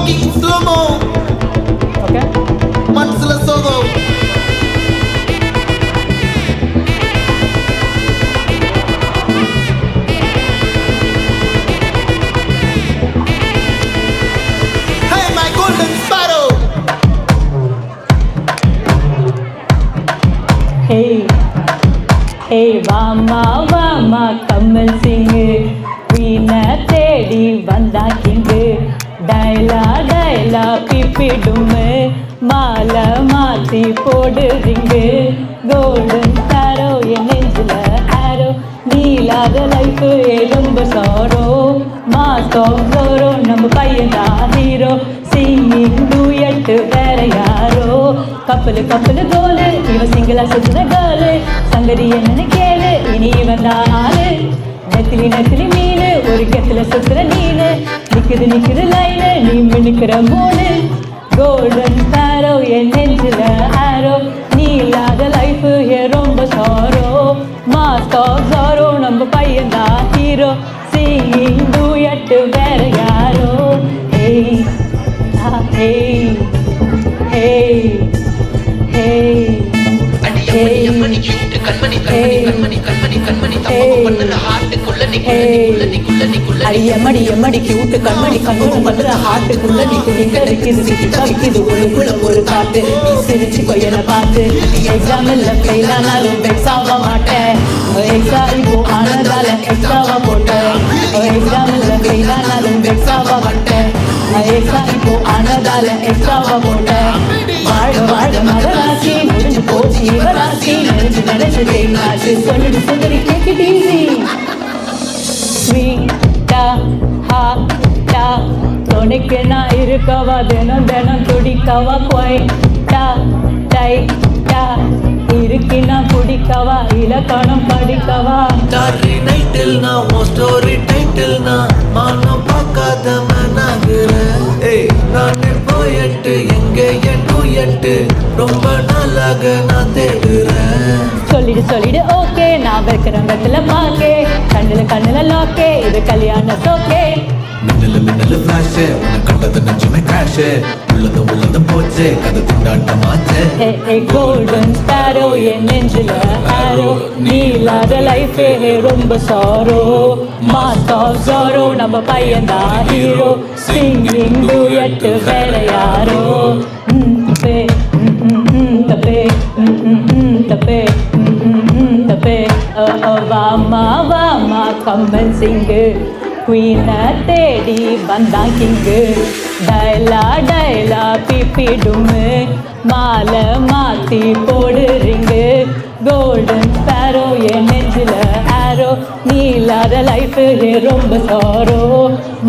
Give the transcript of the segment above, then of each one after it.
fucking slow-mo. Okay. மனசுல சோகம். Hey my golden sparrow. Hey, hey, வாமா வாமா கமல் சிங்கு வீணை தேடி வந்தா கிங்கு டைலா டைலா பிப்பிடுமே மாலை மாத்தி போடுறீங்க கோல்டன் சாரோ என் நெஞ்சில ஆரோ நீலாத லைஃபு எலும்பு சாரோ மாஸ்க் ஆஃப் ஜோரோ நம்ம பையன்தா ஹீரோ சிங்கிங் டூயட்டு வேற யாரோ கப்பலு கப்பலு கோலு இவ சிங்கிளா சுத்துன கேளு சங்கதி என்னன்னு கேளு இனி இவன் தான் ஆளு நெத்திலி நெத்திலி மீனு ஒரு கெத்துல சுத்துற நீனு நிக்குது லைனு நீ மினுக்கிற மூணு கோல்டன் ஸ்பாரோ என் நெஞ்சில ஆரோ நீ இல்லாத லைஃபு ரொம்ப சாரோ மாஸ்க் ஆஃப் சாரோ நம்ம பையன்தா ஹீரோ சிங்கிங் டூயட்டு வேற யாரோ ஏய் ஏய் ஏய் ஏய் அடி கியூட் கண்மணி கண்மணி கண்மணி கண்மணி கண்மணி தப்ப பண்ணுற ஹார்ட்டுக்குள்ள நிக்குள்ள அடியமடி கியூட் கண்மணி கண்மணி பண்ணுற ஹார்ட்டுக்குள்ள நிக்குது தவிக்குது உள்ளுக்குள்ள ஒரு காட்டு நீ சிரிச்சு கொய்யனை பார்த்து எக்ஸாமில் ஃபெயில் ஆனாலும் வெக்ஸ் ஆக மாட்டேன் எக்ஸாம் இப்போ ஆனதால எக்ஸ்ட்ராவா போட்டேன் எக்ஸாமில் ஃபெயில் ஆனாலும் வெக்ஸ் ஆக மாட்டேன் எக்ஸாம் இப்போ ஆனதால எக்ஸ்ட்ராவா போட்டேன் வாழ்க மகராசி முடிஞ்சு போச்சு இவராசி நினைச்சு தேங்காச்சு சொல்லிட்டு சுந்தரி கேக்கு டீசி ஸ்வீட்டா ஹாட்டா துணைக்கு நான் இருக்கவா தினம் துடிக்கவா குவைட்டா டைட்டா இருக்கினா குடிக்கவா இலக்கணம் படிக்கவா டாரி நைட்டில் நான் உன் ஸ்டோரி டைட்டில் நான் மானம் பார்க்காத மனாகிறேன் ஏய் நான் போயட்டு எங்கே என் டூயட்டு ரொம்ப நாளாக நான் தேடுறேன் சொல்லிடு ஓகே நான் வைக்கிறேன் வெத்தல பாக்கே கண்ணுல லாக்கே இது கல்யாண சோக்கே மின்னலு ஃபிளாஷ் உன்னை கண்டது நெஞ்சுமே கிராஷ் உள்ளது போச்சு கதை திண்டாட்டமாச்சு கோல்டன் ஸ்பாரோ என் நெஞ்சில ஆரோ நீ இல்லாத லைஃபே ரொம்ப சாரோ மாஸ்க் ஆஃப் சாரோ நம்ம பையன்தா ஹீரோ சிங்கிங் டூயட்டு வேற யாரோ தப்பே தப்பே தப்பே தப்பே வாமா கம்பன் சிங்கு குயினை தேடி வந்தா கிங்கு டைலா பிப்பிடுமு மாலை மாத்தி போடுறீங்க கோல்டன் ஸ்பாரோ என் நெஞ்சில ஆரோ நீ இல்லாத லைஃபு ரொம்ப சாரோ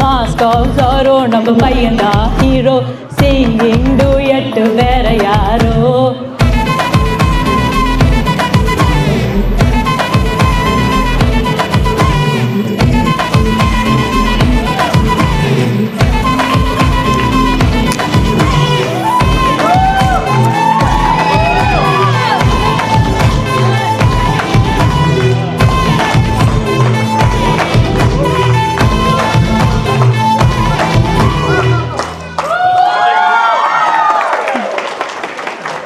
மாஸ்க் ஆஃப் சாரோ நம்ம பையன்தா ஹீரோ சிங்கிங் டூயட்டு வேற யாரோ